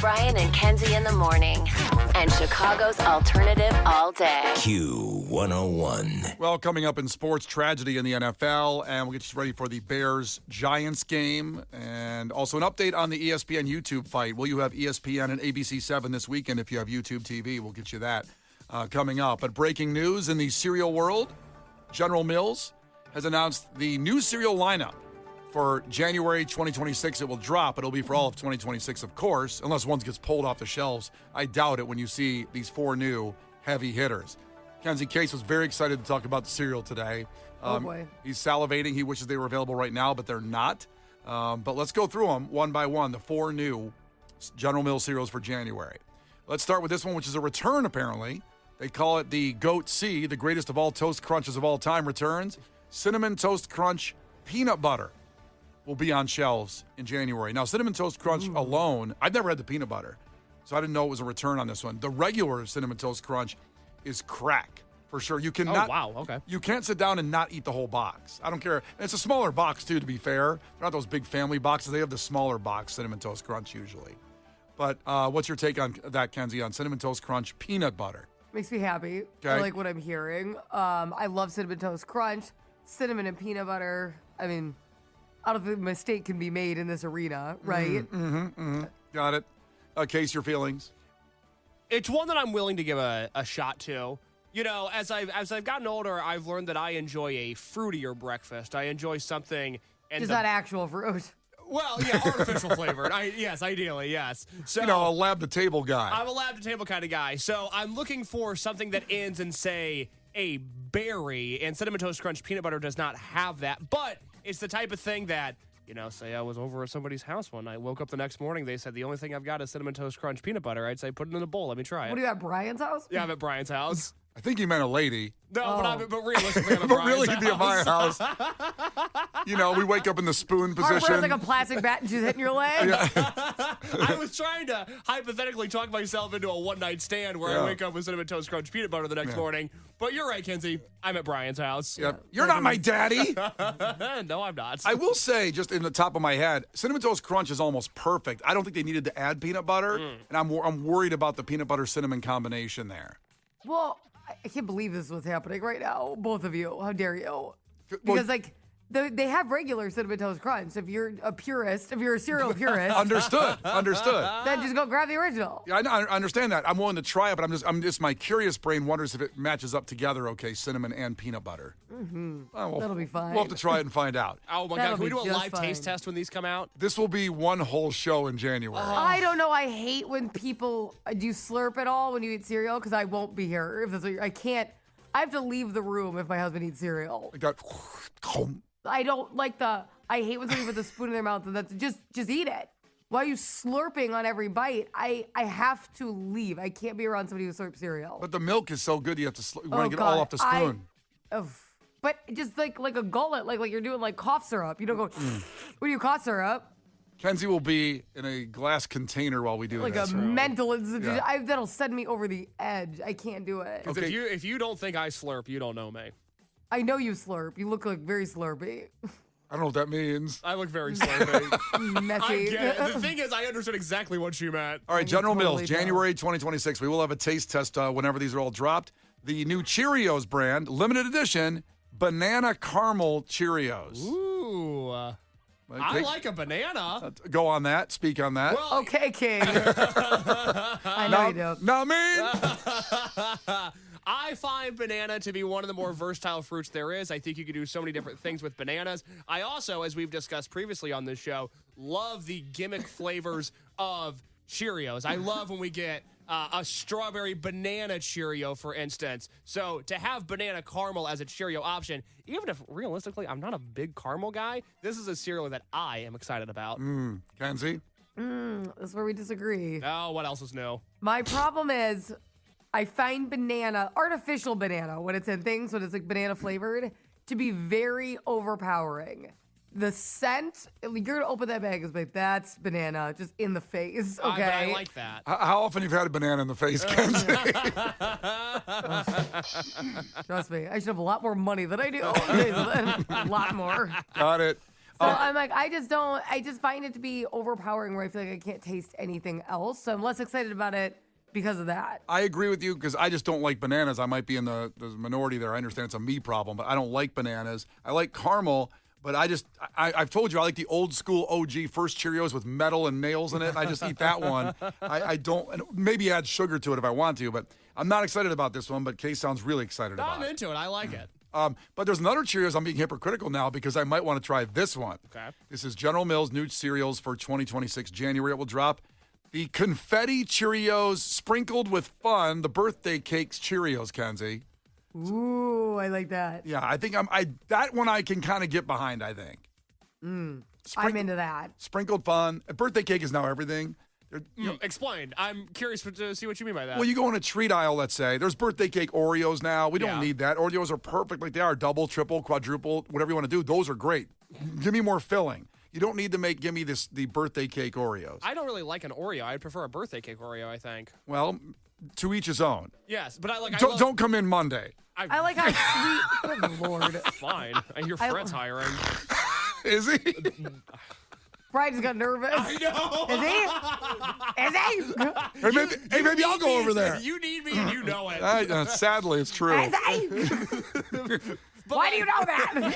Brian and Kenzie in the morning. And Chicago's alternative all day. Q101. Well, coming up in sports, tragedy in the NFL, and we'll get you ready for the Bears-Giants game, and also an update on the ESPN YouTube fight. Will you have ESPN and ABC7 this weekend if you have YouTube TV? We'll get you that coming up. But breaking news in the cereal world, General Mills has announced the new cereal lineup for January 2026. It will drop. It'll be for all of 2026, of course, unless one gets pulled off the shelves. I doubt it when you see these four new heavy hitters. Kenzie Case was very excited to talk about the cereal today. Oh, boy. He's salivating. He wishes they were available right now, but they're not. But let's go through them one by one, the four new General Mills cereals for January. Let's start with this one, which is a return, apparently. They call it the GOAT C, the greatest of all toast crunches of all time, returns. Cinnamon Toast Crunch Peanut Butter will be on shelves in January. Now, Cinnamon Toast Crunch alone, I've never had the peanut butter, so I didn't know it was a return on this one. The regular Cinnamon Toast Crunch is crack, for sure. You cannot. Oh, wow, okay. You can't sit down and not eat the whole box. I don't care. And it's a smaller box, too, to be fair. They're not those big family boxes. They have the smaller box Cinnamon Toast Crunch usually. But what's your take on that, Kenzie, on Cinnamon Toast Crunch Peanut Butter? Makes me happy. Okay. I like what I'm hearing. I love Cinnamon Toast Crunch, cinnamon and peanut butter. I mean, I don't think a mistake can be made in this arena, right? Got it. Case, your feelings? It's one that I'm willing to give a shot to. You know, as I've gotten older, I've learned that I enjoy a fruitier breakfast. I enjoy something. Just not actual fruit. Well, yeah, artificial flavored. Yes, ideally, yes. So, You know, a lab-to-table guy. I'm a lab-to-table kind of guy. So I'm looking for something that ends in, say, a berry. And Cinnamon Toast Crunch peanut butter does not have that. But it's the type of thing that, you know, say I was over at somebody's house one night, woke up the next morning, they said, the only thing I've got is Cinnamon Toast Crunch peanut butter. I'd say, put it in a bowl. Let me try it. What do you at Brian's house? Yeah, I'm at Brian's house. I think he meant a lady. No, but realistically, I'm at But Brian's really, house. he'd be at my house. You know, we wake up in the spoon Barbara has position. like a plastic bat and she's hitting your leg. I was trying to hypothetically talk myself into a one-night stand where I wake up with Cinnamon Toast Crunch peanut butter the next morning. But you're right, Kenzie. I'm at Brian's house. Yep. You're not my daddy. No, I'm not. I will say, just in the top of my head, Cinnamon Toast Crunch is almost perfect. I don't think they needed to add peanut butter, and I'm worried about the peanut butter cinnamon combination there. Well, I can't believe this is what's happening right now. Both of you. How dare you? Because, they have regular Cinnamon Toast Crunch. If you're a purist, if you're a cereal purist, Understood. then just go grab the original. Yeah, I understand that. I'm willing to try it, but I'm just my curious brain wonders if it matches up together. Okay, cinnamon and peanut butter. That'll be fine. We'll have to try it and find out. Oh, my That'll God. Can we be do a just live taste fine. test when these come out? This will be one whole show in January. I don't know. I hate when people do you slurp at all when you eat cereal because I won't be here. If that's what I can't. I have to leave the room if my husband eats cereal. Like that. I don't like I hate when somebody puts a spoon in their mouth and that's just eat it. Why are you slurping on every bite? I have to leave. I can't be around somebody who slurps cereal. But the milk is so good, you have to want to get all off the spoon. But just like a gullet, like you're doing like cough syrup. You don't go, what do you cause syrup? Kenzie will be in a glass container while we do Like this. a mental institution. Yeah. That'll send me over the edge. I can't do it. Because if you don't think I slurp, you don't know me. I know you slurp. You look like very slurpy. I don't know what that means. I look very slurpy. Messy. I get it. The thing is, I understood exactly what you meant. All right, General totally Mills, don't. January 2026. We will have a taste test whenever these are all dropped. The new Cheerios brand, limited edition, banana caramel Cheerios. Ooh. I like a banana. Go on that. Speak on that. Well, Okay, King. I know you do. Not me. I find banana to be one of the more versatile fruits there is. I think you can do so many different things with bananas. I also, as we've discussed previously on this show, love the gimmick flavors of Cheerios. I love when we get a strawberry banana Cheerio, for instance. So to have banana caramel as a Cheerio option, even if realistically I'm not a big caramel guy, this is a cereal that I am excited about. Kenzie? That's where we disagree. Oh, what else is new? My problem is I find artificial banana, when it's in things, when it's like banana flavored, to be very overpowering. The scent, you're going to open that bag and be like, that's banana, just in the face, okay? But I like that. How often you've had a banana in the face, Kenzie? Trust me, I should have a lot more money than I do. A lot more. Got it. So I'm like, I just find it to be overpowering where I feel like I can't taste anything else. So I'm less excited about it because of that. I agree with you because I just don't like bananas. I might be in the minority there. I understand it's a me problem, but I don't like bananas. I like caramel, but I've told you I like the old school OG first Cheerios with metal and nails in it. I just eat that one. I don't, and maybe add sugar to it if I want to, but I'm not excited about this one, but Kay sounds really excited about I'm it. into it. I like it. But there's another Cheerios I'm being hypocritical now because I might want to try this one. Okay. This is General Mills new cereals for 2026 January. It will drop. The Confetti Cheerios sprinkled with fun, the birthday cakes Cheerios, Kenzie. Ooh, I like that. Yeah, I think that one I can kind of get behind, I think. I'm into that. Sprinkled fun. A birthday cake is now everything. Explain. I'm curious to see what you mean by that. Well, you go in a treat aisle, let's say. There's birthday cake Oreos now. We don't Yeah. need that. Oreos are perfect like they are. Double, triple, quadruple, whatever you want to do. Those are great. Give me more filling. You don't need to give me the birthday cake Oreos. I don't really like an Oreo. I'd prefer a birthday cake Oreo, I think. Well, to each his own. Yes, but I like. Don't come in Monday. I like how sweet. Good Lord. Fine. I hear Fred's hiring. Is he? Brian just got nervous. I know. Is he? Hey, maybe I'll go over there. You need me, and you know it. Sadly, it's true. Is he? Why do you know that?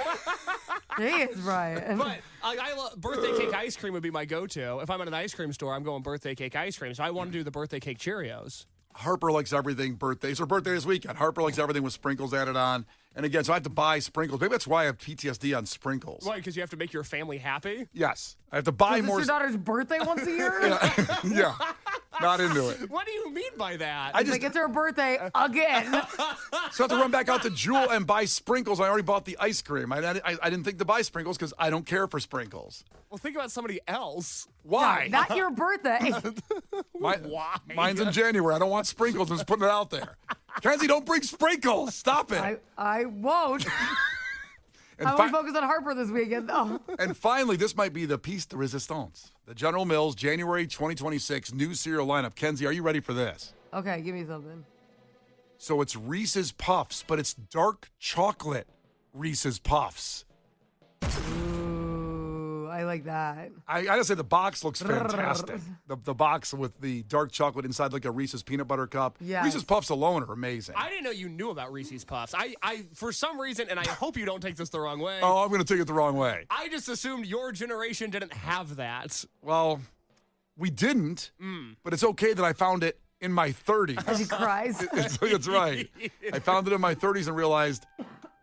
He is, Brian. But I love birthday cake ice cream would be my go-to. If I'm at an ice cream store, I'm going birthday cake ice cream. So I want to do the birthday cake Cheerios. Harper likes everything birthdays. Her birthday this weekend. Harper likes everything with sprinkles added on. And again, so I have to buy sprinkles. Maybe that's why I have PTSD on sprinkles. Why? Because you have to make your family happy? Yes. I have to buy Is this more. your daughter's birthday once a year? Yeah. Not into it. What do you mean by that? I It's like it's her birthday again. So I have to run back out to Jewel and buy sprinkles. I already bought the ice cream. I didn't think to buy sprinkles because I don't care for sprinkles. Well, think about somebody else. Why? Not your birthday. Why? Mine's in January. I don't want sprinkles. I'm just putting it out there. Kenzie, don't bring sprinkles. Stop it. I won't. And I want to focus on Harper this weekend, though. And finally, this might be the piece de resistance. The General Mills January 2026 new cereal lineup. Kenzie, are you ready for this? Okay, give me something. So it's Reese's Puffs, but it's dark chocolate Reese's Puffs. Ooh, I like that. I gotta say, the box looks fantastic. The box with the dark chocolate inside, like a Reese's peanut butter cup. Yes. Reese's Puffs alone are amazing. I didn't know you knew about Reese's Puffs. I for some reason, and I hope you don't take this the wrong way. Oh, I'm gonna take it the wrong way. I just assumed your generation didn't have that. Well, we didn't, but it's okay that I found it in my 30s. As he cries. It's right. I found it in my 30s and realized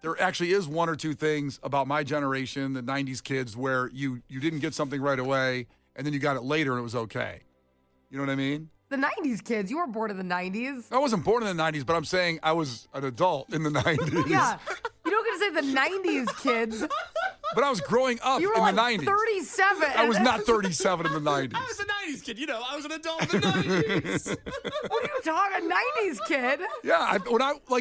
there actually is one or two things about my generation, the 90s kids, where you didn't get something right away and then you got it later and it was okay. You know what I mean? The 90s kids. You were born in the 90s. I wasn't born in the 90s, but I'm saying I was an adult in the 90s. Yeah. You don't get to say the 90s kids. But I was growing up You were in like the 90s. 37. I was not 37 in the 90s. I was a 90s kid. You know, I was an adult in the 90s. What are you talking? 90s kid? Yeah,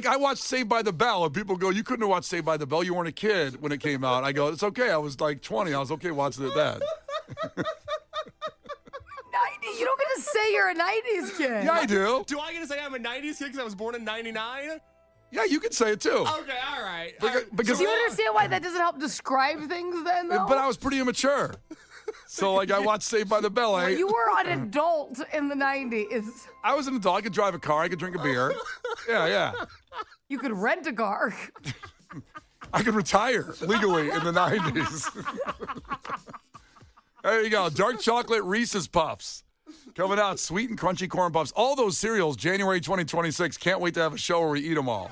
I watched Saved by the Bell, and people go, "You couldn't have watched Saved by the Bell. You weren't a kid when it came out." I go, "It's okay. I was like 20. I was okay watching it then." 90. You don't get to say you're a 90s kid. Yeah, I do. Do I get to say I'm a 90s kid because I was born in 99? Yeah, you can say it too. Okay, all right. Because Do you understand why that doesn't help describe things then, though? But I was pretty immature. So, I watched Saved by the Bell. You were an adult in the 90s. I was an adult. I could drive a car. I could drink a beer. Yeah. You could rent a car. I could retire legally in the 90s. There you go. Dark chocolate Reese's Puffs. Coming out, sweet and crunchy corn puffs. All those cereals, January 2026. Can't wait to have a show where we eat them all.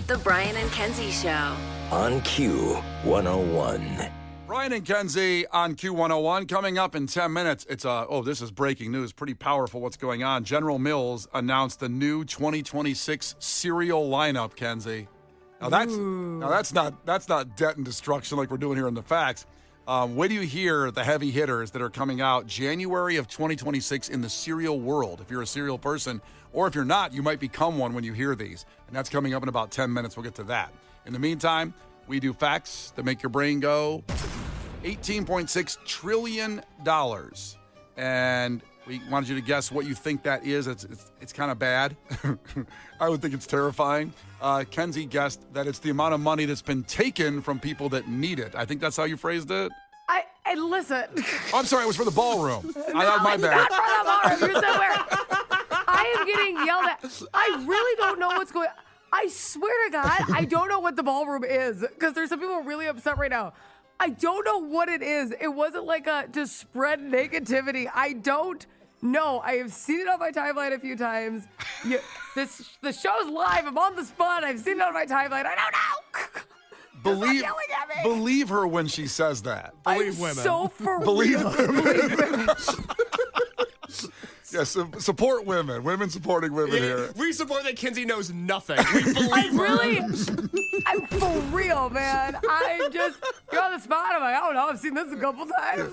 The Brian and Kenzie Show. On Q101. Brian and Kenzie on Q101. Coming up in 10 minutes, it's this is breaking news. Pretty powerful what's going on. General Mills announced the new 2026 cereal lineup, Kenzie. Now that's not debt and destruction like we're doing here in the facts. Wait do you hear the heavy hitters that are coming out January of 2026 in the cereal world? If you're a cereal person, or if you're not, you might become one when you hear these. And that's coming up in about 10 minutes. We'll get to that. In the meantime, we do facts that make your brain go. $18.6 trillion. And we wanted you to guess what you think that is. It's kind of bad. I would think it's terrifying. Kenzie guessed that it's the amount of money that's been taken from people that need it. I think that's how you phrased it. I And listen. I'm sorry, it was for the ballroom. My It's bad. not for the ballroom. You're somewhere. I am getting yelled at. I really don't know what's going on. I swear to God, I don't know what the ballroom is because there's some people really upset right now. I don't know what it is. It wasn't like to spread negativity. I don't know. I have seen it on my timeline a few times. The show's live. I'm on the spot. I've seen it on my timeline. I don't know. Believe her when she says that. Believe women. So for Believe real. women. Yes, support women. Women supporting women here. We support that Kenzie knows nothing. We believe I'm for real, man. You're on the spot. I'm like, I don't know. I've seen this a couple times.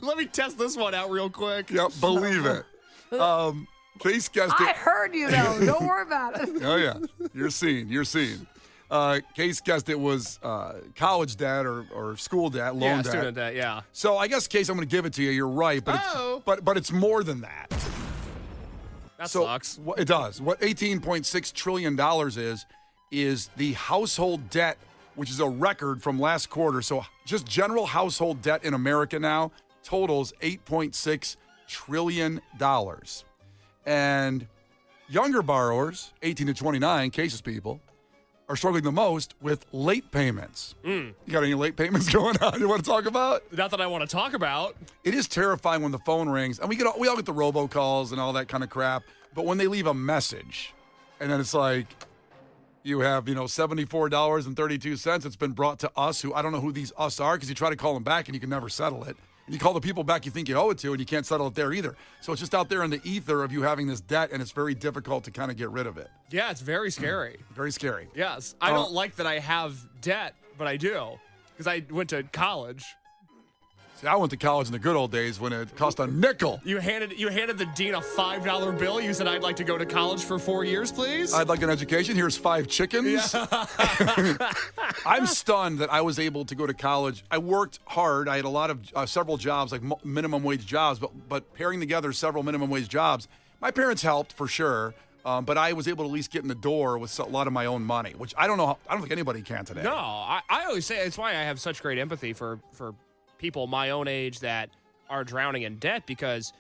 Let me test this one out real quick. Yep, believe it. Case guessed I it. heard you, though. Don't worry about it. Oh, yeah. You're seen. Case guessed it was college debt or school debt, loan debt. Student debt, yeah. So I guess, Case, I'm going to give it to you. You're right, but but it's more than that. That sucks. It does. What $18.6 trillion is the household debt, which is a record from last quarter. So just general household debt in America now totals $8.6 trillion. And younger borrowers, 18 to 29, Case's people, are struggling the most with late payments. You got any late payments going on you want to talk about? Not that I want to talk about. It is terrifying when the phone rings, and we all get the robocalls and all that kind of crap, but when they leave a message, and then it's like, you have, $74.32. It's been brought to us, who I don't know who these us are, because you try to call them back and you can never settle it. And you call the people back you think you owe it to, and you can't settle it there either. So it's just out there in the ether of you having this debt, and it's very difficult to kind of get rid of it. Yeah, it's very scary. Very scary. Yes. I don't like that I have debt, but I do. Because I went to college. See, I went to college in the good old days when it cost a nickel. You handed the dean a $5 bill. You said, I'd like to go to college for 4 years, please. I'd like an education. Here's 5 chickens. Yeah. I'm stunned that I was able to go to college. I worked hard. I had a lot of several jobs, like minimum wage jobs, but pairing together several minimum wage jobs, my parents helped for sure. But I was able to at least get in the door with a lot of my own money, which I don't know. I don't think anybody can today. No, I always say it's why I have such great empathy for people my own age that are drowning in debt, because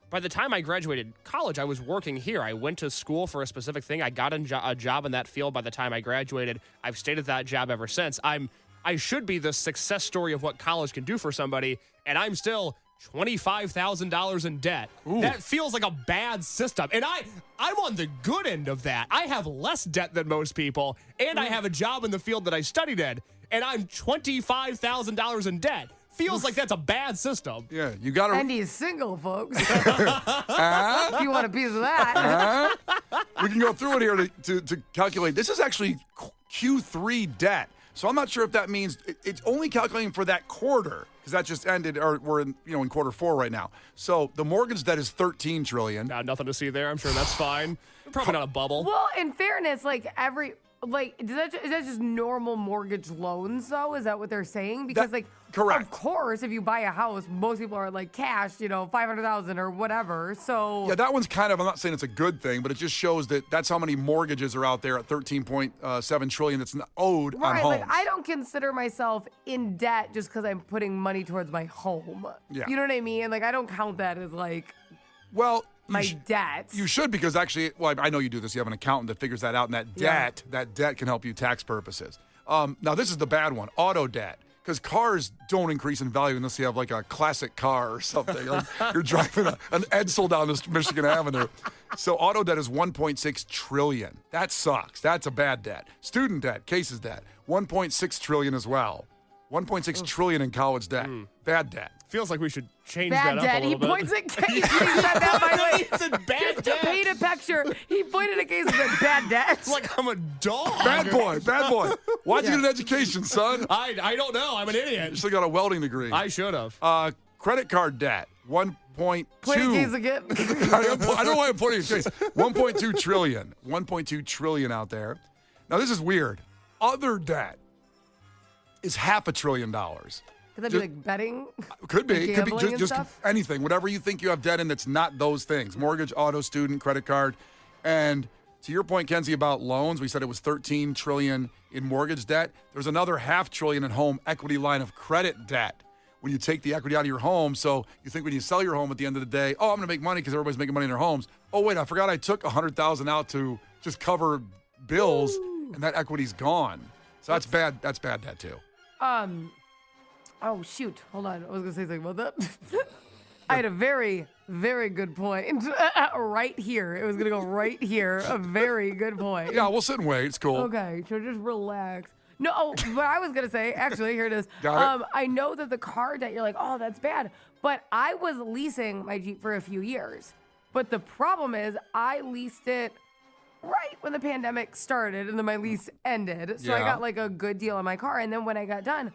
by the time I graduated college, I was working here. I went to school for a specific thing. I got a job in that field by the time I graduated. I've stayed at that job ever since. I should be the success story of what college can do for somebody, and I'm still $25,000 in debt. Ooh. That feels like a bad system. And I'm on the good end of that. I have less debt than most people, and I have a job in the field that I studied in, and I'm $25,000 in debt. Feels like that's a bad system. Yeah, you got to. And he's single, folks. If you want a piece of that. We can go through it here to calculate. This is actually Q3 debt. So I'm not sure if that means it's only calculating for that quarter, because that just ended, or we're in quarter 4 right now. So the mortgage debt is $13 trillion. Nothing to see there. I'm sure that's fine. Probably not a bubble. Well, in fairness, is that just normal mortgage loans, though? Is that what they're saying? Because, correct. Of course, if you buy a house, most people are cash, $500,000 or whatever. So yeah, that one's kind of, I'm not saying it's a good thing, but it just shows that that's how many mortgages are out there at $13.7 trillion that's owed on homes. I don't consider myself in debt just because I'm putting money towards my home. Yeah. You know what I mean? I don't count that as well, my debt. You should, because actually, I know you do this. You have an accountant that figures that out, and that debt can help you tax purposes. Now, this is the bad one, auto debt. Because cars don't increase in value unless you have a classic car or something. You're driving an Edsel down this Michigan Avenue. So auto debt is $1.6 trillion. That sucks. That's a bad debt. Student debt, Case's debt, $1.6 trillion as well. $1.6 trillion in college debt. Bad debt. Feels like we should change bad that debt. up a little bit. He points at Case. He said that, by the way. He said bad Just debt. to paint a picture, he pointed at Case and said bad debt. It's like I'm a dog. Bad boy. Why'd you get an education, son? I don't know. I'm an You idiot. still got a welding degree. I should have. Credit card debt, 1.2. Point Case again. I don't know why I'm pointing at Case. 1.2 trillion. 1.2 trillion out there. Now, this is weird. Other debt is $500 billion. Could that be betting? Could be. It could be Gambling and just stuff? anything. Whatever you think you have debt in that's not those things. Mortgage, auto, student, credit card. And to your point, Kenzie, about loans, we said it was $13 trillion in mortgage debt. There's another $500 billion in home equity line of credit debt, when you take the equity out of your home. So you think when you sell your home at the end of the day, oh, I'm going to make money because everybody's making money in their homes. Oh, wait, I forgot I took $100,000 out to just cover bills, and that equity's gone. So that's bad. That's bad debt too. Oh, shoot. Hold on. I was going to say something about that. I had a very, very good point right here. It was going to go right here. A very good point. Yeah, we'll sit and wait. It's cool. Okay, so just relax. No, but I was going to say, actually, here it is. Got it. I know that the car debt, you're like, oh, that's bad. But I was leasing my Jeep for a few years. But the problem is I leased it right when the pandemic started and then my lease ended. So I Yeah. got like a good deal on my car. And then when I got done,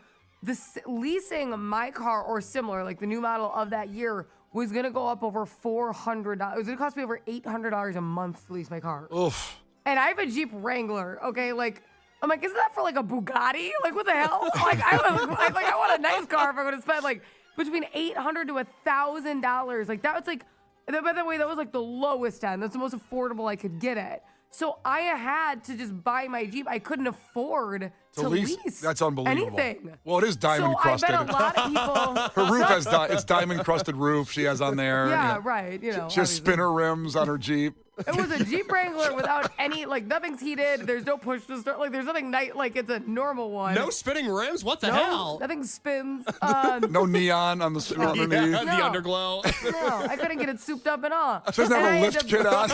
leasing my car or similar, like the new model of that year, was going to go up over $400. It was going to cost me over $800 a month to lease my car. Oof. And I have a Jeep Wrangler, okay? Like, I'm like, isn't that for like a Bugatti? Like, what the hell? Like, I want a nice car if I'm going to spend like between $800 to $1,000. Like, that was like, by the way, that was like the lowest end. That's the most affordable I could get it. So I had to just buy my Jeep. I couldn't afford to lease. That's unbelievable. Anything. Well, it is diamond crusted. So I bet a lot of people. Her roof has it's diamond crusted roof she has on there. Yeah, right. You know, She has spinner rims on her Jeep. It was a Jeep Wrangler without any, like, nothing's heated. There's no push to start. Like, there's nothing like it's a normal one. No spinning rims? What the No, hell? nothing spins. No neon on the underneath. Yeah, the No. underglow. No, I couldn't get it souped up at all. She doesn't And have I a had lift to- kit on.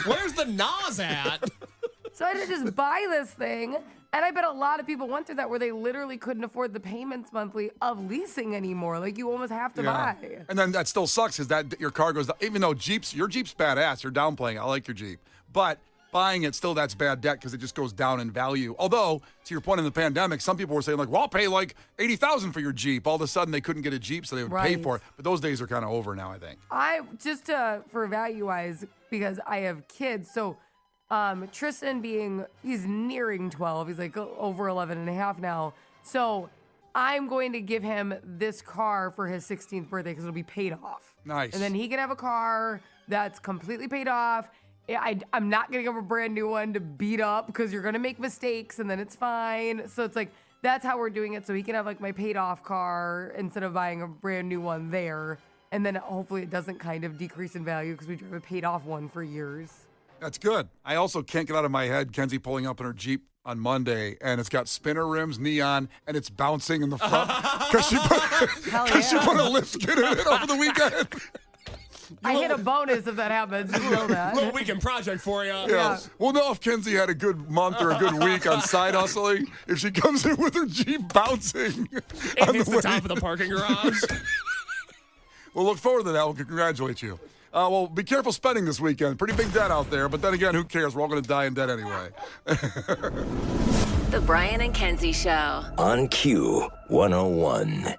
Where's the Nas at? So I had to just buy this thing. And I bet a lot of people went through that where they literally couldn't afford the payments monthly of leasing anymore. Like, you almost have to buy. And then that still sucks because that your car goes down. Even though your Jeep's badass, you're downplaying. I like your Jeep. But buying it, still that's bad debt because it just goes down in value. Although, to your point in the pandemic, some people were saying, like, well, I'll pay like $80,000 for your Jeep. All of a sudden, they couldn't get a Jeep, so they would pay Right. for it. But those days are kind of over now, I think. I just for value-wise, because I have kids, so Tristan he's nearing 12. He's like over 11 and a half now. So I'm going to give him this car for his 16th birthday because it'll be paid off. Nice. And then he can have a car that's completely paid off. I'm not going to give him a brand new one to beat up because you're going to make mistakes and then it's fine. So it's like, that's how we're doing it. So he can have like my paid off car instead of buying a brand new one there. And then hopefully it doesn't kind of decrease in value because we drive a paid off one for years. That's good. I also can't get out of my head Kenzie pulling up in her Jeep on Monday, and it's got spinner rims, neon, and it's bouncing in the front because she put a lift kit in it over the weekend. I hit a bonus if that happens. You know that. Little weekend project for you. Yeah. We'll know if Kenzie had a good month or a good week on side hustling if she comes in with her Jeep bouncing. It hits the top of the parking garage. We'll look forward to that. We'll congratulate you. Well, be careful spending this weekend. Pretty big debt out there, but then again, who cares? We're all going to die in debt anyway. The Brian and Kenzie Show. On Q 101.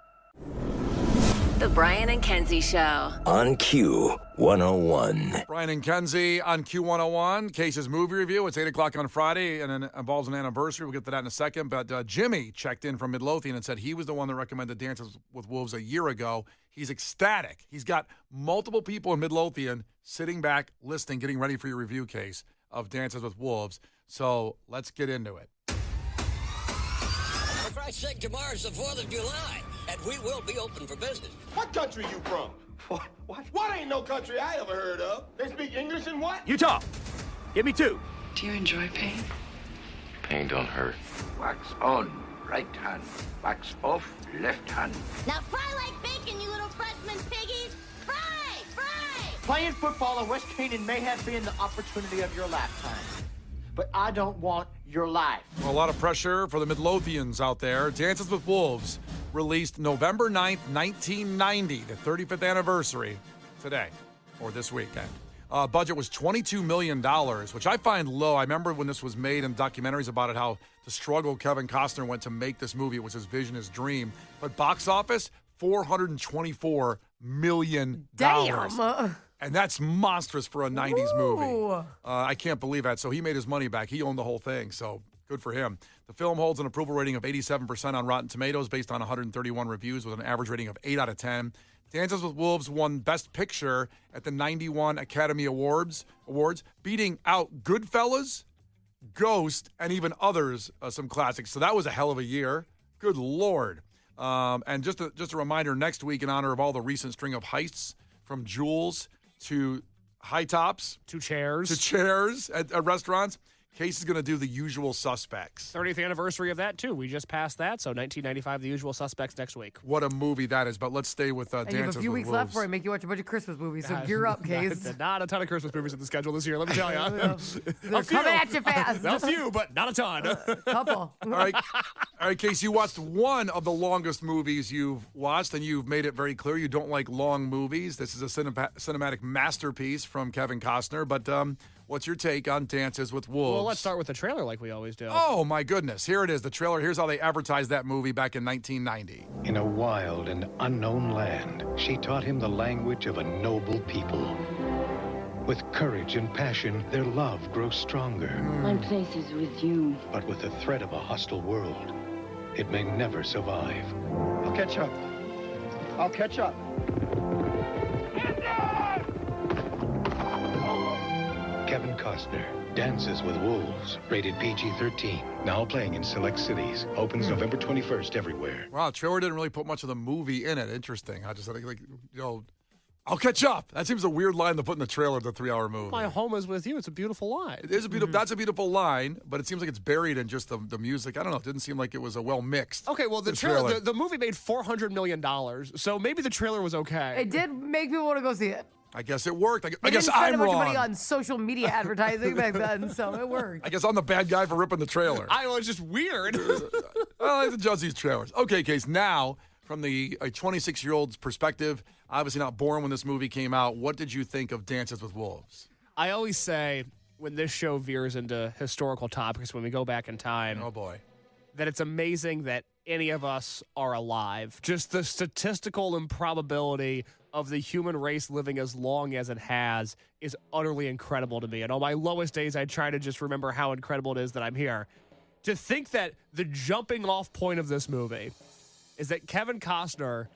The Brian and Kenzie Show. On Q 101. Brian and Kenzie on Q101. Case's movie review. It's 8 o'clock on Friday, and it involves an anniversary. We'll get to that in a second. But Jimmy checked in from Midlothian and said he was the one that recommended Dances with Wolves a year ago. He's ecstatic. He's got multiple people in Midlothian sitting back, listening, getting ready for your review case of Dances with Wolves. So let's get into it. For Christ's sake, tomorrow's the 4th of July, and we will be open for business. What country you from? What ain't no country I ever heard of? They speak English and what? Utah. Give me 2. Do you enjoy pain? Pain don't hurt. Wax on, right hand. Wax off, left hand. Now fry like bacon, you little freshman piggies! Fry! Fry! Playing football at West Canaan may have been the opportunity of your lifetime, but I don't want your life. Well, a lot of pressure for the Midlothians out there. Dances with Wolves released November 9th, 1990, the 35th anniversary today, or this weekend. Budget was $22 million, which I find low. I remember when this was made in documentaries about it, how the struggle Kevin Costner went to make this movie. It was his vision, his dream. But box office, $424 million. Damn. And that's monstrous for a 90s movie. Ooh. I can't believe that. So he made his money back. He owned the whole thing. So good for him. The film holds an approval rating of 87% on Rotten Tomatoes based on 131 reviews with an average rating of 8 out of 10. Dances with Wolves won Best Picture at the 91 Academy Awards, beating out Goodfellas, Ghost, and even others, some classics. So that was a hell of a year. Good Lord. And just a reminder, next week, in honor of all the recent string of heists, from jewels to high tops to chairs at restaurants, Case is going to do The Usual Suspects. 30th anniversary of that, too. We just passed that, so 1995, The Usual Suspects next week. What a movie that is, but let's stay with Dances with Wolves. You have a few weeks left before I make you watch a bunch of Christmas movies, so gear up, Case. Not a ton of Christmas movies in the schedule this year, let me tell you. They're coming at you fast. A few, but not a ton. Couple. All right, Case, you watched one of the longest movies you've watched, and you've made it very clear you don't like long movies. This is a cinematic masterpiece from Kevin Costner, but what's your take on Dances with Wolves? Well, let's start with the trailer like we always do. Oh, my goodness. Here it is, the trailer. Here's how they advertised that movie back in 1990. In a wild and unknown land, she taught him the language of a noble people. With courage and passion, their love grows stronger. My place is with you. But with the threat of a hostile world, it may never survive. I'll catch up. I'll catch up. Kevin Costner, Dances with Wolves, rated PG-13. Now playing in select cities. Opens November 21st everywhere. Wow, the trailer didn't really put much of the movie in it. Interesting. I just think, I'll catch up. That seems a weird line to put in the trailer of the 3-hour movie. My home is with you. It's a beautiful line. It is a beautiful. That's a beautiful line, but it seems like it's buried in just the music. I don't know. It didn't seem like it was a well mixed. Okay, well the trailer, the movie made $400 million, so maybe the trailer was okay. It did make people want to go see it. I guess it worked. I guess didn't spend I'm a bunch wrong. of money on social media advertising back then, so it worked. I guess I'm the bad guy for ripping the trailer. I was just weird. I like to judge these trailers. Okay, Case. Now, from a 26-year-old's perspective, obviously not born when this movie came out, what did you think of Dances with Wolves? I always say when this show veers into historical topics, when we go back in time, oh boy, that it's amazing that any of us are alive. Just the statistical improbability of the human race living as long as it has is utterly incredible to me. And on my lowest days, I try to just remember how incredible it is that I'm here. To think that the jumping off point of this movie is that Kevin Costner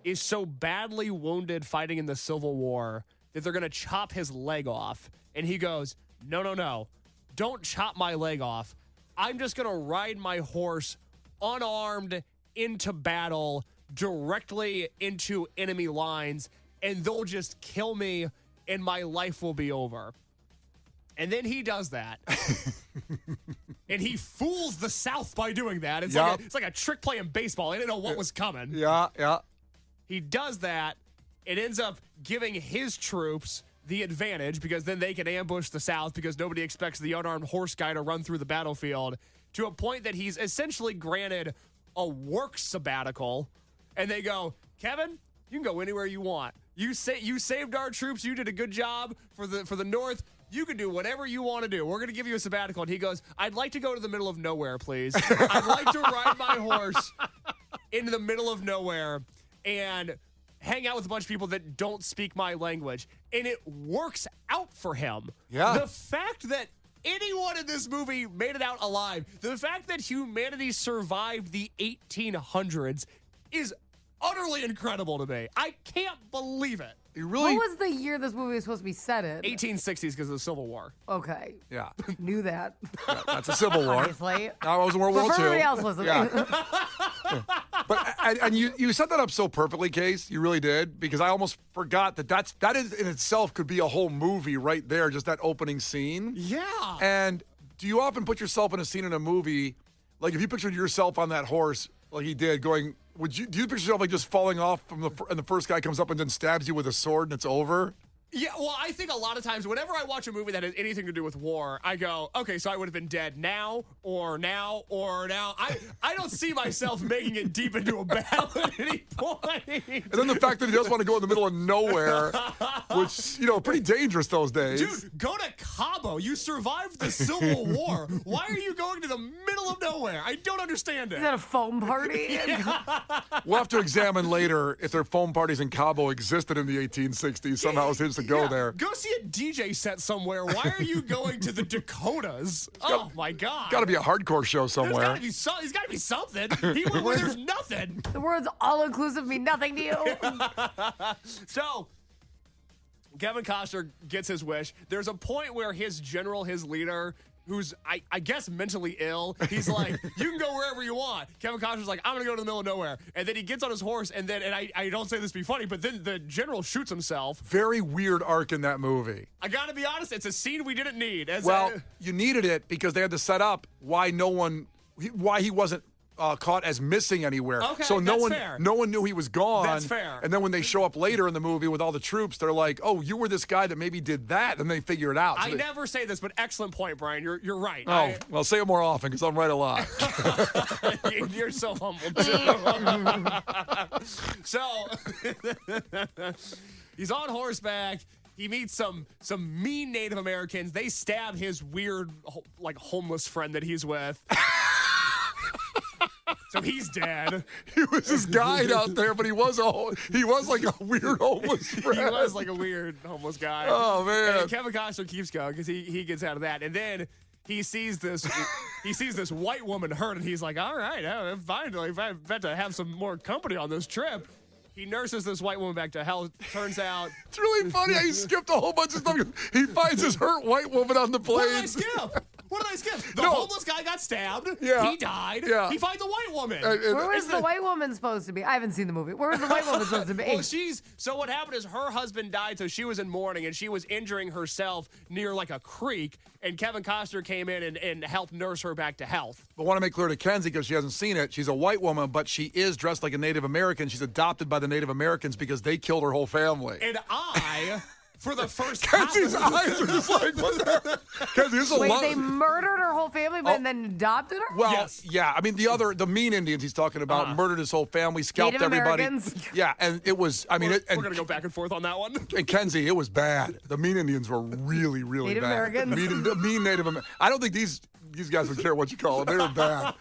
is so badly wounded fighting in the Civil War that they're going to chop his leg off. And he goes, no, don't chop my leg off. I'm just going to ride my horse unarmed into battle directly into enemy lines, and they'll just kill me and my life will be over. And then he does that. And he fools the South by doing that. It's like a trick play in baseball. I didn't know what was coming. Yeah. He does that. It ends up giving his troops the advantage because then they can ambush the South because nobody expects the unarmed horse guy to run through the battlefield, to a point that he's essentially granted a work sabbatical. And they go, Kevin, you can go anywhere you want. You saved our troops. You did a good job for the North. You can do whatever you want to do. We're going to give you a sabbatical. And he goes, I'd like to go to the middle of nowhere, please. I'd like to ride my horse into the middle of nowhere and hang out with a bunch of people that don't speak my language. And it works out for him. Yeah. The fact that anyone in this movie made it out alive, the fact that humanity survived the 1800s is utterly incredible to me. I can't believe it. What was the year this movie was supposed to be set in? 1860s because of the Civil War. Okay. Yeah. Knew that. Yeah, that's a Civil War. Obviously. No, it was World War II. Everybody else listening. Yeah. But you set that up so perfectly, Case. You really did, because I almost forgot that is in itself could be a whole movie right there, just that opening scene. Yeah. And do you often put yourself in a scene in a movie, like if you pictured yourself on that horse, like he did, going, do you picture yourself like just falling off and the first guy comes up and then stabs you with a sword and it's over? Yeah, well, I think a lot of times whenever I watch a movie that has anything to do with war, I go, okay, so I would have been dead now or now or now. I don't see myself making it deep into a battle at any point. And then the fact that he does want to go in the middle of nowhere, which, pretty dangerous those days. Dude, go to Cabo. You survived the Civil War. Why are you going to the middle of nowhere? I don't understand it. Is that a foam party? Yeah. We'll have to examine later if their foam parties in Cabo existed in the 1860s. Somehow it seems to go there. Go see a DJ set somewhere. Why are you going to the Dakotas? Oh, my God. Got to be a hardcore show somewhere. There's got to be something. He went where there's nothing. The words all-inclusive mean nothing to you. So, Kevin Costner gets his wish. There's a point where his general, his leader, who's, I guess, mentally ill. He's like, you can go wherever you want. Kevin Costner's like, I'm going to go to the middle of nowhere. And then he gets on his horse, and I don't say this to be funny, but then the general shoots himself. Very weird arc in that movie. I got to be honest, it's a scene we didn't need. You needed it because they had to set up why he wasn't caught as missing anywhere. Okay, so fair. no one knew he was gone. That's fair. And then when they show up later in the movie with all the troops, they're like, "Oh, you were this guy that maybe did that," and they figure it out. So I never say this, but excellent point, Brian. You're right. Oh, well, say it more often because I'm right a lot. You're so humble too. So he's on horseback. He meets some mean Native Americans. They stab his weird, like, homeless friend that he's with. So he's dead. He was this guide out there, but he was like a weird homeless friend. He was like a weird homeless guy. Oh, man. And Kevin Costner keeps going because he gets out of that. And then he sees this white woman hurt, and he's like, all right, I'm finally about to have some more company on this trip. He nurses this white woman back to health. Turns out... It's really funny how he skipped a whole bunch of stuff. He finds his hurt white woman on the plane. What did I skip? The homeless guy got stabbed. Yeah. He died. Yeah. He finds a white woman. Where was the white woman supposed to be? I haven't seen the movie. Where was the white woman supposed to be? Well, so what happened is her husband died, so she was in mourning, and she was injuring herself near like a creek, and Kevin Costner came in and helped nurse her back to health. But I want to make clear to Kenzie, because she hasn't seen it, she's a white woman, but she is dressed like a Native American. She's adopted by the Native Americans because they killed her whole family. And for the first Kenzie's eyes are just like, what the Kenzie, this is Wait, they murdered her whole family and then adopted her? Well, yes. Yeah. I mean, the mean Indians he's talking about murdered his whole family, scalped Native everybody. Americans? Yeah, and it was, I mean... We're going to go back and forth on that one. And Kenzie, it was bad. The mean Indians were really, really Native bad. Americans? Mean Native Americans. I don't think these guys would care what you call them. They were bad.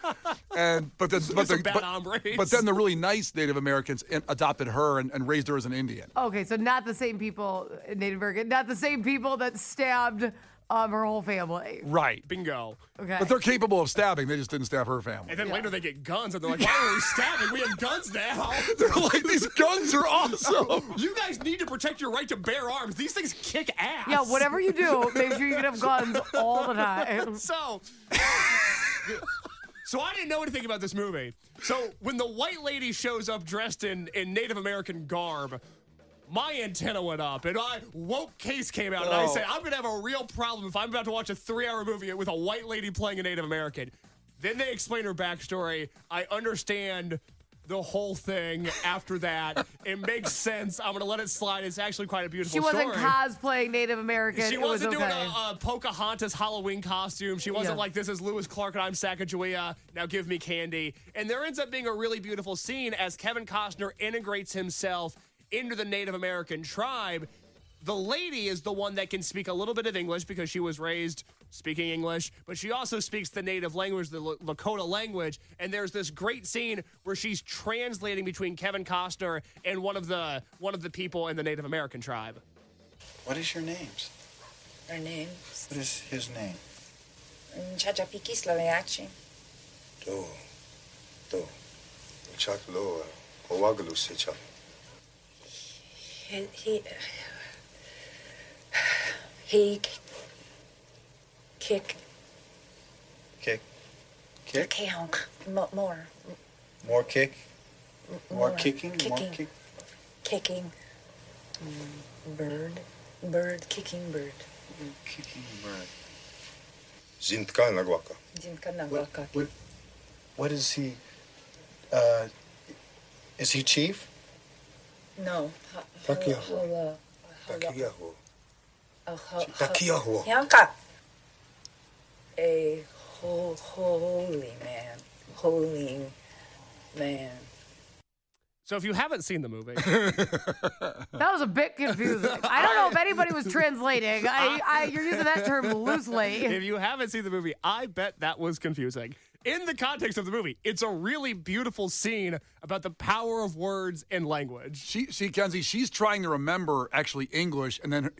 But then the really nice Native Americans adopted her and raised her as an Indian. Okay, so not the same people, Native American, not the same people that stabbed her whole family. Right. Bingo. Okay. But they're capable of stabbing. They just didn't stab her family. And then later they get guns, and they're like, why are we stabbing? We have guns now. They're like, these guns are awesome. You guys need to protect your right to bear arms. These things kick ass. Yeah, whatever you do, make sure you can have guns all the time. So I didn't know anything about this movie. So when the white lady shows up dressed in Native American garb, my antenna went up, and woke case came out, and I said, I'm going to have a real problem if I'm about to watch a 3-hour movie with a white lady playing a Native American. Then they explain her backstory. I understand the whole thing after that. It makes sense. I'm going to let it slide. It's actually quite a beautiful story. She wasn't cosplaying Native American. She wasn't doing a Pocahontas Halloween costume. She wasn't like, this is Lewis Clark and I'm Sacagawea. Now give me candy. And there ends up being a really beautiful scene as Kevin Costner integrates himself into the Native American tribe. The lady is the one that can speak a little bit of English because she was raised speaking English, but she also speaks the native language, the Lakota language. And there's this great scene where she's translating between Kevin Costner and one of the people in the Native American tribe. What is your names? Our names? What is his name? Chachapiki Slaveachi. Do. Chaklo. Owagalu Sechak. He kick. More kick? More kicking? Kicking. Bird. Kicking bird. Kicking bird. Zintka nagwaka. What is he? Is he chief? No. Takiyahu. Yanka. A holy man. So if you haven't seen the movie, that was a bit confusing. I don't know if anybody was translating. You're using that term loosely. If you haven't seen the movie, I bet that was confusing. In the context of the movie, it's a really beautiful scene about the power of words and language. Kenzie, she's trying to remember actually English, and then her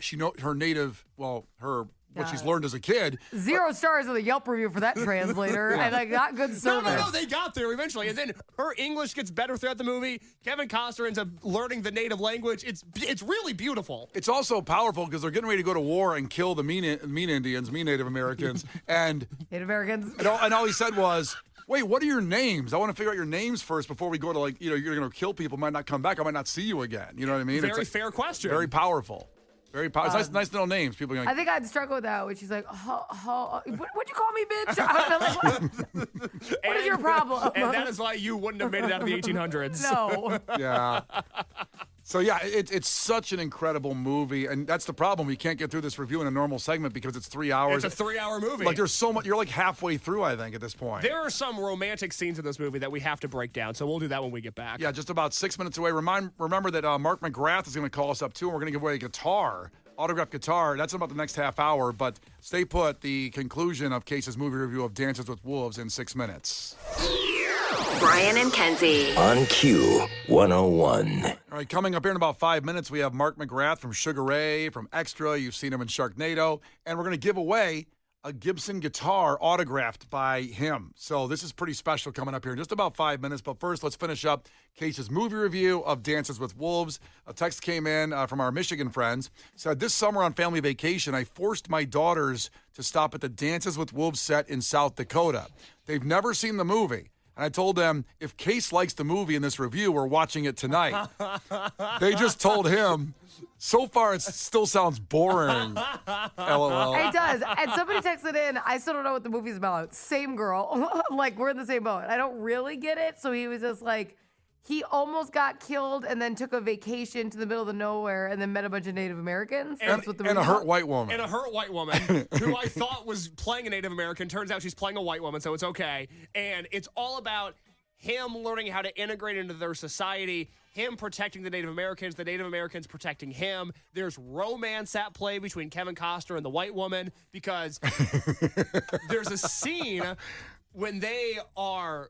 what she's learned as a kid. 0 stars on the Yelp review for that translator, and I got good service. No, they got there eventually. And then her English gets better throughout the movie. Kevin Costner ends up learning the native language. It's really beautiful. It's also powerful because they're getting ready to go to war and kill the mean Indians, mean Native Americans. And Native Americans. And all he said was, wait, what are your names? I want to figure out your names first before we go to, you're going to kill people, might not come back, I might not see you again. You know what I mean? Very fair question. Very powerful. Very powerful. It's nice little names. People are I think I'd struggle with that when she's like, what'd you call me, bitch? I'd be like, what is your problem? And that is why you wouldn't have made it out of the 1800s. No. Yeah. So, yeah, it's such an incredible movie, and that's the problem. We can't get through this review in a normal segment because it's 3 hours. It's a 3-hour movie. There's so much. You're halfway through, I think, at this point. There are some romantic scenes in this movie that we have to break down, so we'll do that when we get back. Yeah, just about 6 minutes away. Remember that Mark McGrath is going to call us up, too, and we're going to give away a guitar, autographed guitar. That's about the next half hour, but stay put. The conclusion of Case's movie review of Dances with Wolves in 6 minutes. Brian and Kenzie. On Q101. All right, coming up here in about 5 minutes, we have Mark McGrath from Sugar Ray, from Extra. You've seen him in Sharknado. And we're going to give away a Gibson guitar autographed by him. So this is pretty special coming up here in just about 5 minutes. But first, let's finish up Case's movie review of Dances with Wolves. A text came in from our Michigan friends. Said, this summer on family vacation, I forced my daughters to stop at the Dances with Wolves set in South Dakota. They've never seen the movie. And I told them, if Case likes the movie in this review, we're watching it tonight. They just told him, so far it still sounds boring. LOL. It does. And somebody texted in, I still don't know what the movie's about. Same girl. We're in the same boat. I don't really get it. So he was just like, he almost got killed and then took a vacation to the middle of the nowhere and then met a bunch of Native Americans. That's what the movie and a hurt white woman. And a hurt white woman who I thought was playing a Native American. Turns out she's playing a white woman, so it's okay. And it's all about him learning how to integrate into their society, him protecting the Native Americans protecting him. There's romance at play between Kevin Costner and the white woman because there's a scene when they are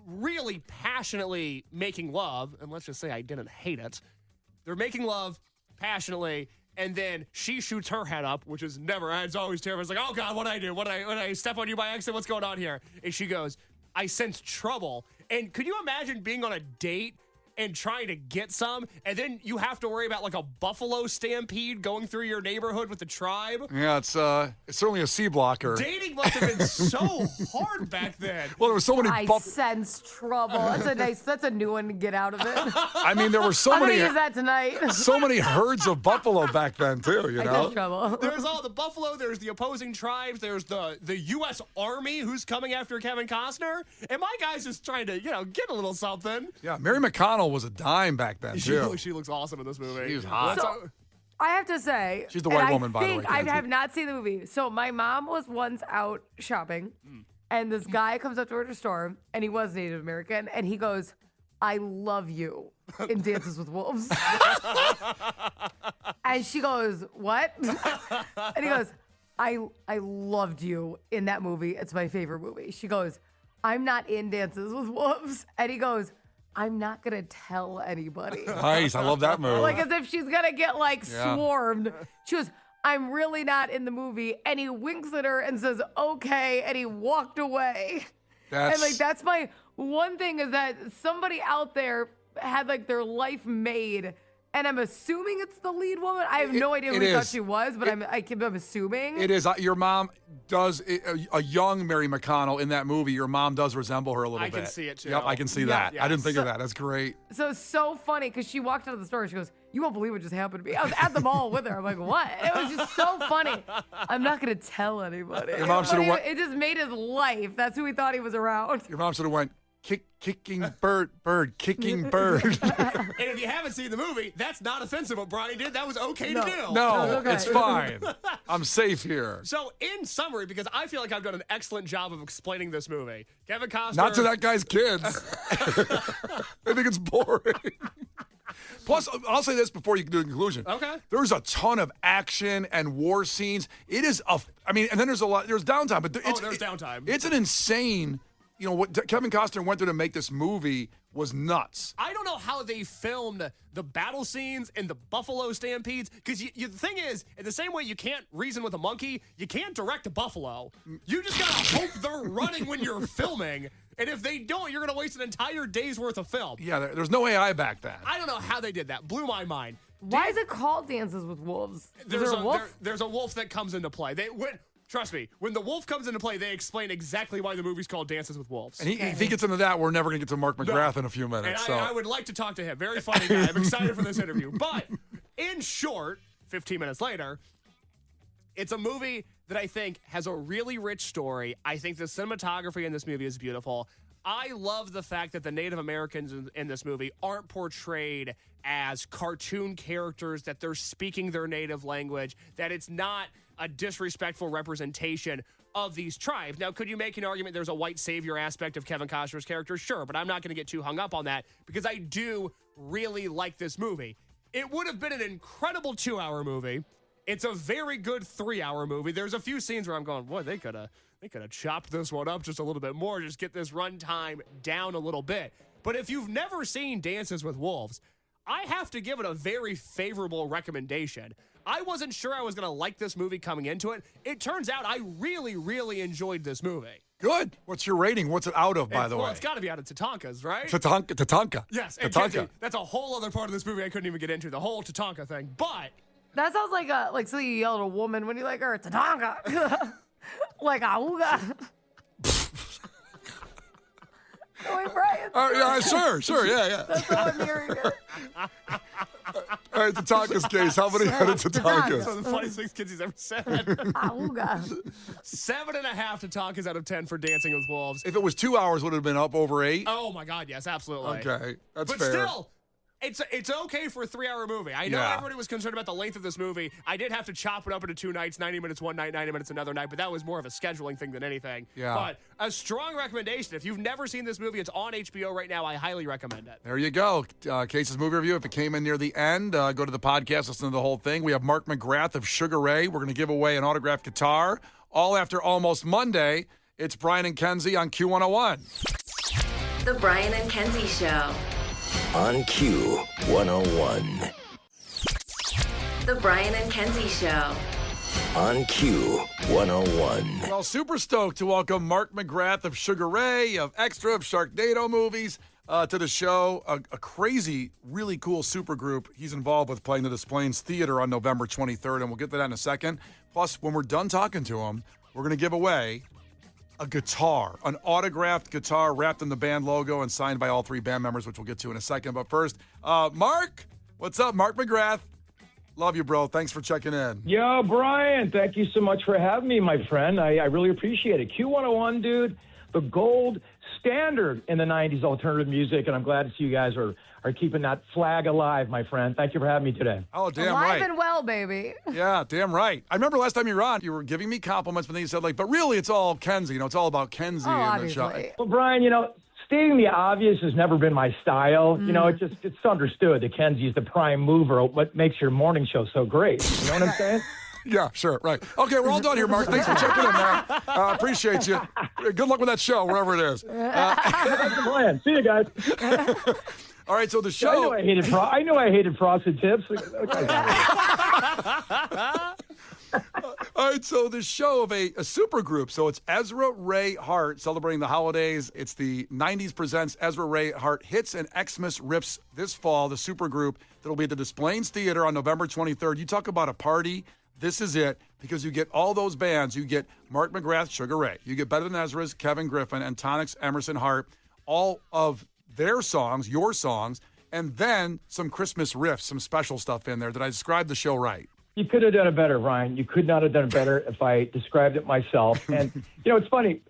really passionately making love, and let's just say I didn't hate it. They're making love passionately, and then she shoots her head up, which is never, it's always terrible. It's like, oh God, what did I do? What did I step on you by accident? What's going on here? And she goes, I sense trouble. And could you imagine being on a date and trying to get some, and then you have to worry about a buffalo stampede going through your neighborhood with the tribe? Yeah, it's certainly a C blocker. Dating must have been so hard back then. Well, there were so many. I sense trouble. That's a new one to get out of it. I mean, there were so I'm many. gonna use that tonight. So many herds of buffalo back then too. You know. Trouble. There's all the buffalo. There's the opposing tribes. There's the U.S. Army who's coming after Kevin Costner, and my guy's just trying to get a little something. Yeah, Mary McConnell was a dime back then too. She looks awesome in this movie. She was hot. So, I have to say, she's the white woman, by the way. I have not seen the movie. So my mom was once out shopping, and this guy comes up to her at the store, and he was Native American, and he goes, "I love you" in Dances with Wolves. And she goes, "What?" And he goes, I loved you in that movie. It's my favorite movie." She goes, "I'm not in Dances with Wolves." And he goes, "I'm not going to tell anybody." Nice. I love that move. As if she's going to get swarmed. She goes, "I'm really not in the movie." And he winks at her and says, "Okay." And he walked away. And that's my one thing is that somebody out there had their life made. And I'm assuming it's the lead woman. I have no idea who he thought she was, but I'm assuming. It is. Your mom does, a young Mary McConnell in that movie, your mom does resemble her a little bit. I can see it, too. Yep, I can see that. Yes. I didn't think of that. That's great. So funny, because she walked out of the store and she goes, "You won't believe what just happened to me." I was at the mall with her. I'm like, what? It was just so funny. I'm not going to tell anybody. Your mom should have went. It just made his life. That's who he thought he was around. Your mom should have went, kicking bird, kicking bird. And if you haven't seen the movie, that's not offensive what Brian did. That was okay to do. No, it's fine. I'm safe here. So, in summary, because I feel like I've done an excellent job of explaining this movie, Kevin Costner. Not to that guy's kids. They think it's boring. Plus, I'll say this before you do the conclusion. Okay. There's a ton of action and war scenes. It is and then there's downtime, but there's downtime. It's an insane what Kevin Costner went through to make this movie was nuts. I don't know how they filmed the battle scenes and the buffalo stampedes, because the thing is, in the same way you can't reason with a monkey, you can't direct a buffalo. You just gotta hope they're running when you're filming, and if they don't, you're gonna waste an entire day's worth of film. Yeah, there's no AI back then. I don't know how they did that. Blew my mind. Why is it called Dances with Wolves? There's a wolf? There's a wolf that comes into play. Trust me, when the wolf comes into play, they explain exactly why the movie's called Dances with Wolves. And if he gets into that, we're never going to get to Mark McGrath in a few minutes. And I would like to talk to him. Very funny guy. I'm excited for this interview. But in short, 15 minutes later, it's a movie that I think has a really rich story. I think the cinematography in this movie is beautiful. I love the fact that the Native Americans in this movie aren't portrayed as cartoon characters, that they're speaking their native language, that it's not a disrespectful representation of these tribes. Now, could you make an argument there's a white savior aspect of Kevin Costner's character? Sure, but I'm not going to get too hung up on that because I do really like this movie. It would have been an incredible 2-hour movie. It's a very good 3-hour movie. There's a few scenes where I'm going, boy, they could have chopped this one up just a little bit more, just get this runtime down a little bit. But if you've never seen Dances with Wolves, I have to give it a very favorable recommendation. I wasn't sure I was going to like this movie coming into it. It turns out I really, really enjoyed this movie. Good. What's your rating? What's it out of, by the way? Well, it's got to be out of Tatanka's, right? Tatanka. Yes, and Kenzie, that's a whole other part of this movie I couldn't even get into, the whole Tatanka thing. But that sounds like something you yell at a woman when you like her. Tatanka. Like auga. Wait, Brian. Sure, yeah. That's all I'm hearing. All right, Tatanka's case. How many out of Tatanka? That's one of the funniest things Kenzie's ever said. 7.5 Tatankas out of 10 for Dancing with Wolves. If it was 2 hours, would it have been up over 8? Oh my God, yes, absolutely. Okay, that's but fair. But still, it's okay for a 3-hour movie. I know everybody was concerned about the length of this movie. I did have to chop it up into 2 nights, 90 minutes one night, 90 minutes another night, but that was more of a scheduling thing than anything. Yeah. But a strong recommendation. If you've never seen this movie, it's on HBO right now. I highly recommend it. There you go. Case's movie review. If it came in near the end, go to the podcast, listen to the whole thing. We have Mark McGrath of Sugar Ray. We're going to give away an autographed guitar. All after Almost Monday. It's Brian and Kenzie on Q101. The Brian and Kenzie Show. On Q101. The Brian and Kenzie Show. On Q101. Well, super stoked to welcome Mark McGrath of Sugar Ray, of Extra, of Sharknado movies, to the show. A crazy, really cool super group. He's involved with playing the Des Plaines Theater on November 23rd, and we'll get to that in a second. Plus, when we're done talking to him, we're going to give away a guitar, an autographed guitar wrapped in the band logo and signed by all 3 band members, which we'll get to in a second. But first, Mark, what's up? Mark McGrath. Love you, bro. Thanks for checking in. Yo, Brian, thank you so much for having me, my friend. I really appreciate it. Q101, dude, the gold standard in the 90s alternative music, and I'm glad to see you guys are keeping that flag alive, my friend. Thank you for having me today. Oh, damn alive right. and well, baby. Yeah, damn right. I remember last time you were on, you were giving me compliments, but then you said, but really it's all Kenzie. It's all about Kenzie and the show. Well, Brian, stating the obvious has never been my style. It's understood that Kenzie's the prime mover, what makes your morning show so great. You know what I'm saying? Yeah, sure, right. Okay, we're all done here, Mark. Thanks for checking in, man. Appreciate you. Good luck with that show, wherever it is. That's the plan. See you guys. All right, so the show. I knew I hated frosted tips. All right, so the show of a super group. So it's Ezra Ray Hart celebrating the holidays. It's the 90s presents Ezra Ray Hart Hits and Xmas Riffs this fall, the super group that'll be at the Des Plaines Theater on November 23rd. You talk about a party. This is it, because you get all those bands. You get Mark McGrath, Sugar Ray. You get Better Than Ezra's, Kevin Griffin, and Tonic's Emerson Hart, all of their songs, your songs, and then some Christmas riffs, some special stuff in there. Did I describe the show right? You could have done it better, Ryan. You could not have done it better if I described it myself. And, it's funny.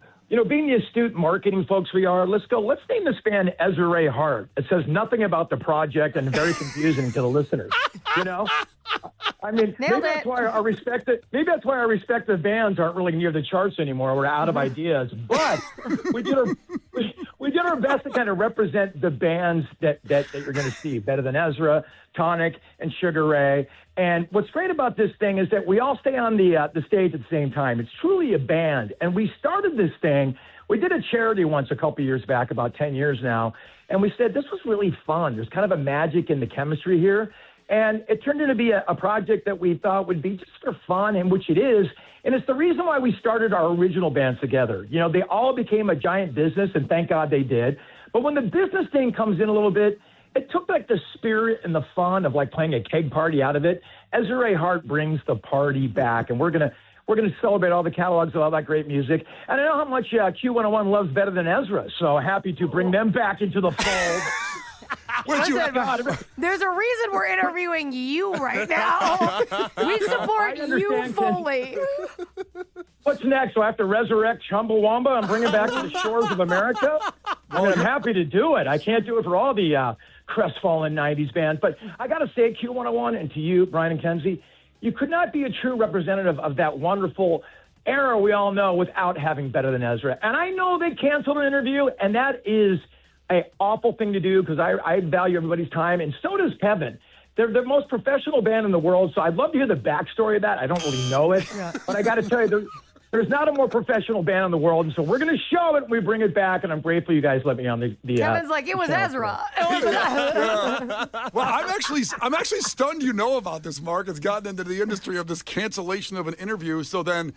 Being the astute marketing folks we are, let's name this band Ezra Ray Hart. It says nothing about the project and very confusing to the listeners. I mean, maybe that's why our respective bands aren't really near the charts anymore. We're out of ideas. But we did our best to kind of represent the bands that you're going to see. Better Than Ezra, Tonic, and Sugar Ray. And what's great about this thing is that we all stay on the stage at the same time. It's truly a band. And we started this thing we did a charity once a couple years back, about 10 years now, and we said this was really fun. There's kind of a magic in the chemistry here. And it turned into be a project that we thought would be just for fun, and which it is. And it's the reason why we started our original bands together. You know, they all became a giant business, and thank God they did. But when the business thing comes in a little bit, it took like the spirit and the fun of like playing a keg party out of it. Ezra Ray Hart brings the party back, and we're gonna celebrate all the catalogs of all that great music. And I know how much Q101 loves Better Than Ezra, so happy to bring them back into the fold. Listen, there's a reason we're interviewing you right now. We support you fully. What's next? Do I have to resurrect Chumbawamba and bring it back to the shores of America? Well, I'm happy to do it. I can't do it for all the crestfallen 90s bands. But I got to say, Q101, and to you, Brian and Kenzie, you could not be a true representative of that wonderful era we all know without having Better Than Ezra. And I know they canceled an interview, and that is an awful thing to do because I value everybody's time, and so does Kevin. They're the most professional band in the world, so I'd love to hear the backstory of that. I don't really know it, but I got to tell you, there's not a more professional band in the world, and so we're going to show it when we bring it back, and I'm grateful you guys let me on the Kevin's like, it was Ezra. Well, I'm actually stunned you know about this, Mark. It's gotten into the industry of this cancellation of an interview, so then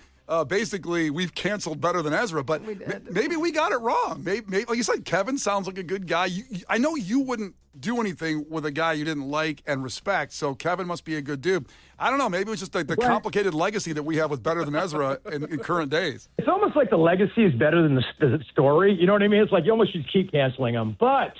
basically we've canceled Better Than Ezra, but maybe we got it wrong. Maybe, like you said, Kevin sounds like a good guy. I know you wouldn't do anything with a guy you didn't like and respect, so Kevin must be a good dude. I don't know. Maybe it's just like the complicated legacy that we have with Better Than Ezra in current days. It's almost like the legacy is better than the story. You know what I mean? It's like you almost should keep canceling him. But,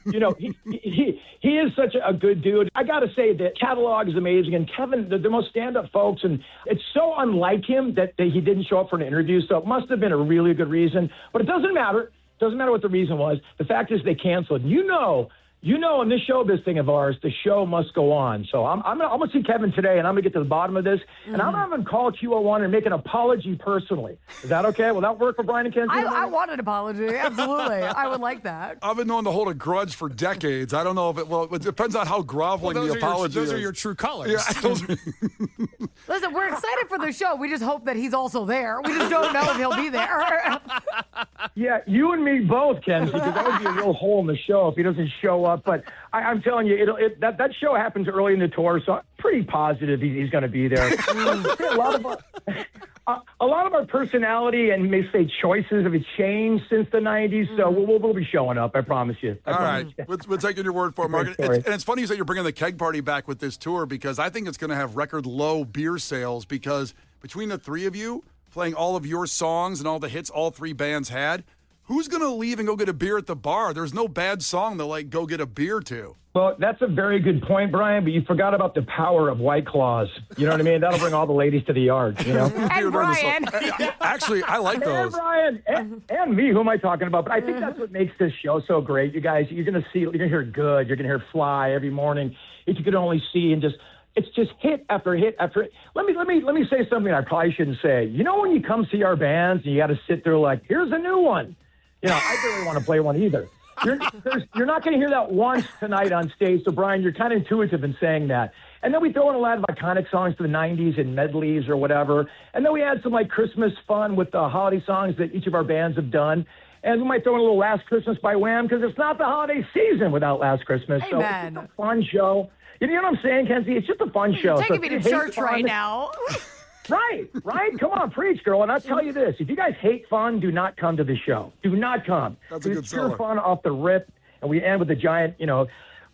you know, he is such a good dude. I got to say, the catalog is amazing. And Kevin, the most stand-up folks, and it's so unlike him that he didn't show up for an interview. So it must have been a really good reason. But it doesn't matter. Doesn't matter what the reason was. The fact is they canceled. You know, in this showbiz thing of ours, the show must go on. So I'm gonna see Kevin today, and I'm gonna get to the bottom of this, and I'm gonna call Q101 and make an apology personally. Is that okay? Will that work for Brian and Kenzie? I want an apology. Absolutely, I would like that. I've been known to hold a grudge for decades. I don't know if it depends on how groveling the apology is. Those are your true colors. Yeah, Listen, we're excited for the show. We just hope that he's also there. We just don't know if he'll be there. Yeah, you and me both, Kenzie, because that would be a real hole in the show if he doesn't show up. But I'm telling you, that show happens early in the tour, so I'm pretty positive he's going to be there. A lot of our personality and may say choices have changed since the 90s, so we'll be showing up, I promise you. All right. We're taking your word for it, Mark. And it's funny you say you're bringing the keg party back with this tour because I think it's going to have record low beer sales because between the three of you playing all of your songs and all the hits all three bands had, who's going to leave and go get a beer at the bar? There's no bad song to, go get a beer to. Well, that's a very good point, Brian, but you forgot about the power of White Claws. You know what I mean? That'll bring all the ladies to the yard, you know? And Brian. Actually, I like those. And Brian, and me, who am I talking about? But I think that's what makes this show so great. You guys, you're going to hear Good. You're going to hear Fly every morning. If you could only see and it's just hit after hit after hit. Let me say something I probably shouldn't say. You know when you come see our bands and you got to sit there like, here's a new one. You know, I don't really want to play one either. You're not going to hear that once tonight on stage. So, Brian, you're kind of intuitive in saying that. And then we throw in a lot of iconic songs to the 90s and medleys or whatever. And then we add some, Christmas fun with the holiday songs that each of our bands have done. And we might throw in a little Last Christmas by Wham because it's not the holiday season without Last Christmas. Amen. So it's just a fun show. You know what I'm saying, Kenzie? It's just a fun show. You're taking me to church right now. Right. Come on, preach, girl. And I'll tell you this. If you guys hate fun, do not come to the show. Do not come. That's a good It's pure seller. fun off the rip. And we end with a giant,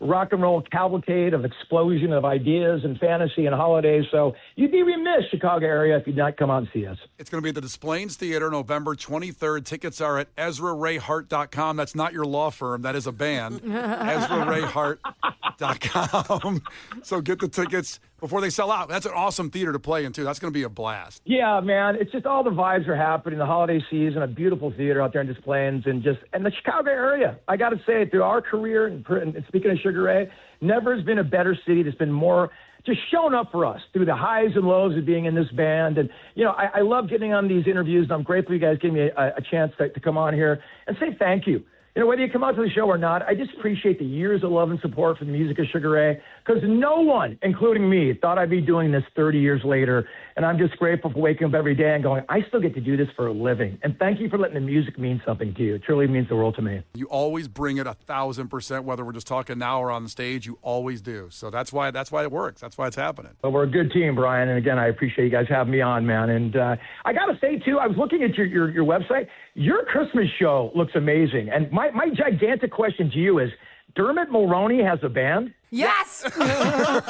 rock and roll cavalcade of explosion of ideas and fantasy and holidays. So you'd be remiss, Chicago area, if you'd not come out and see us. It's going to be at the Des Plaines Theater November 23rd. Tickets are at EzraRayHart.com. That's not your law firm. That is a band. EzraRayHart.com. So get the tickets before they sell out. That's an awesome theater to play in, too. That's going to be a blast. Yeah, man. It's just all the vibes are happening. The holiday season, a beautiful theater out there in Des Plaines, and the Chicago area. I got to say, through our career, and speaking of Sugar Ray, never has been a better city that's been more just shown up for us through the highs and lows of being in this band. And, I love getting on these interviews, and I'm grateful you guys gave me a chance to come on here and say thank you. Whether you come out to the show or not, I just appreciate the years of love and support for the music of Sugar Ray. because no one, including me, thought I'd be doing this 30 years later. And I'm just grateful for waking up every day and going, I still get to do this for a living. And thank you for letting the music mean something to you. It truly means the world to me. You always bring it 1,000%, whether we're just talking now or on the stage. You always do. So that's why it works. That's why it's happening. Well, we're a good team, Brian. And again, I appreciate you guys having me on, man. And I got to say, too, I was looking at your website. Your Christmas show looks amazing. And my gigantic question to you is, Dermot Mulroney has a band? Yes! And we love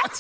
it!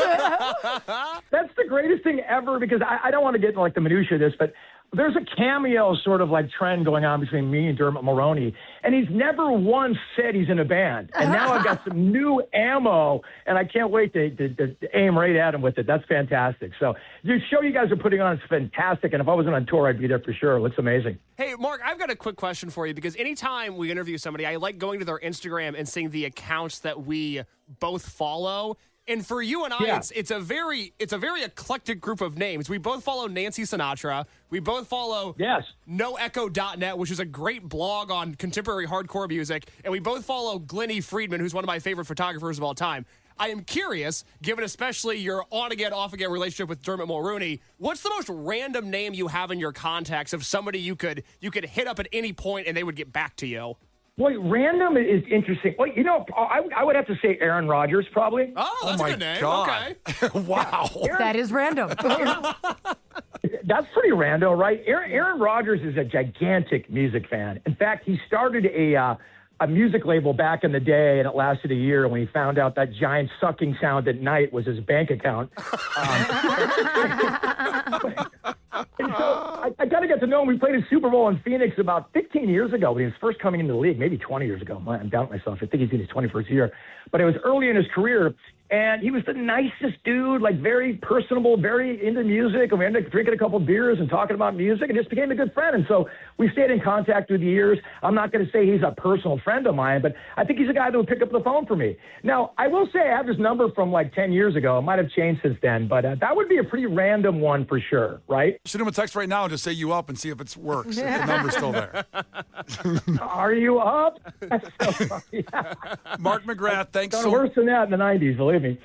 That's the greatest thing ever, because I don't want to get into like the minutia of this, but there's a cameo sort of like trend going on between me and Dermot Mulroney, and he's never once said he's in a band. And now I've got some new ammo, and I can't wait to aim right at him with it. That's fantastic. So the show you guys are putting on is fantastic, and if I wasn't on tour, I'd be there for sure. It looks amazing. Hey, Mark, I've got a quick question for you, because anytime we interview somebody, I like going to their Instagram and seeing the accounts that we both follow. And for you and I, it's a very eclectic group of names. We both follow Nancy Sinatra. We both follow NoEcho.net, which is a great blog on contemporary hardcore music. And we both follow Glennie Friedman, who's one of my favorite photographers of all time. I am curious, given especially your on-again, off-again relationship with Dermot Mulroney, what's the most random name you have in your contacts of somebody you could hit up at any point and they would get back to you? Boy, random is interesting. Well, you know, I would have to say Aaron Rodgers, probably. Oh, that's a good name. God. Okay. Wow. That is random. That's pretty random, right? Aaron Rodgers is a gigantic music fan. In fact, he started a music label back in the day, and it lasted a year when he found out that giant sucking sound at night was his bank account. And so I got to get to know him. We played a Super Bowl in Phoenix about 15 years ago when he was first coming into the league, maybe 20 years ago. I'm doubting myself. I think he's in his 21st year. But it was early in his career, and he was the nicest dude, like very personable, very into music. And we ended up drinking a couple beers and talking about music and just became a good friend. And so we stayed in contact through the years. I'm not going to say he's a personal friend of mine, but I think he's a guy that would pick up the phone for me. Now, I will say I have his number from like 10 years ago. It might have changed since then, but that would be a pretty random one for sure, right? Shoot him a text right now and just say you up and see if it works, if the number's still there. Are you up? That's so funny. Mark McGrath, thanks so much. Worse than that in the 90s, believe me.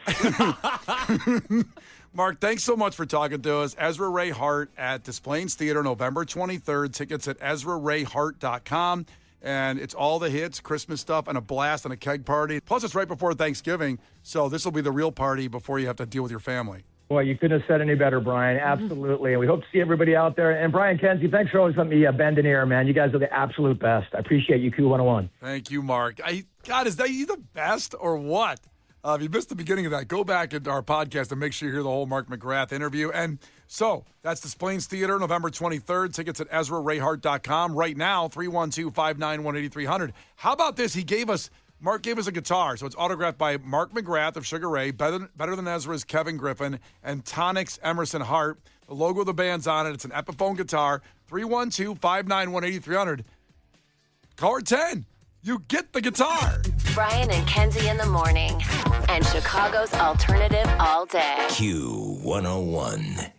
Mark, thanks so much for talking to us. Ezra Ray Hart at Des Plaines Theater, November 23rd. Tickets at EzraRayHart.com. And it's all the hits, Christmas stuff, and a blast and a keg party. Plus, it's right before Thanksgiving, so this will be the real party before you have to deal with your family. Boy, you couldn't have said any better, Brian. Absolutely. And we hope to see everybody out there. And Brian Kenzie, thanks for always letting me bend an ear, man. You guys are the absolute best. I appreciate you, Q101. Thank you, Mark. God, is that you the best or what? If you missed the beginning of that, go back into our podcast and make sure you hear the whole Mark McGrath interview. And so that's Des Plaines Theater, November 23rd. Tickets at EzraRayHart.com. Right now, 312-591-8300. How about this? Mark gave us a guitar. So it's autographed by Mark McGrath of Sugar Ray, Better Than Ezra's Kevin Griffin, and Tonic's Emerson Hart. The logo of the band's on it. It's an Epiphone guitar. 312-591-8300. Caller 10. You get the guitar. Brian and Kenzie in the morning. And Chicago's alternative all day. Q101.